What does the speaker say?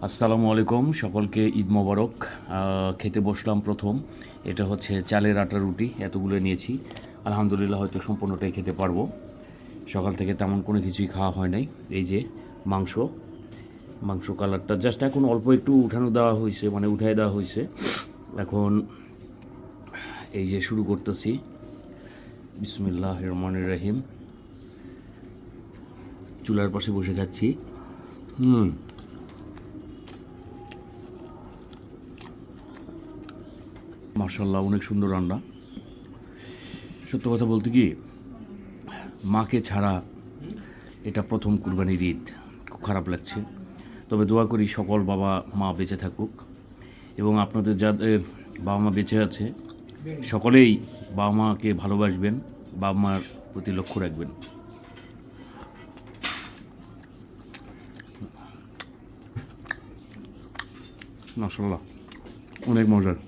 আসসালামু আলাইকুম, সকলকে ঈদ মোবারক। খেতে বসলাম প্রথম। এটা হচ্ছে চালের আটা রুটি, এতগুলো নিয়েছি। আলহামদুলিল্লাহ হয়তো সম্পূর্ণটাই খেতে পারবো। সকাল থেকে তেমন কোনো কিছুই খাওয়া হয় নাই। এই যে মাংস, মাংস কালারটা জাস্ট এখন অল্প একটু উঠানো দেওয়া হয়েছে, মানে উঠাই দেওয়া হয়েছে। এখন এই যে শুরু করতেছি। বিসমিল্লাহির রহমানির রহিম। চুলার পাশে বসে খাচ্ছি। মাশাল্লাহ, অনেক সুন্দর রান্না। সত্য কথা বলতে কি, মাকে ছাড়া এটা প্রথম কুরবানির ঈদ। খুব খারাপ লাগছে। তবে দোয়া করি সকল বাবা মা বেঁচে থাকুক, এবং আপনাদের যাদের বাবা মা বেঁচে আছে সকলেই বাবা মাকে ভালোবাসবেন, বাবা মার প্রতি লক্ষ্য রাখবেন। মাশাল্লাহ, অনেক মজার।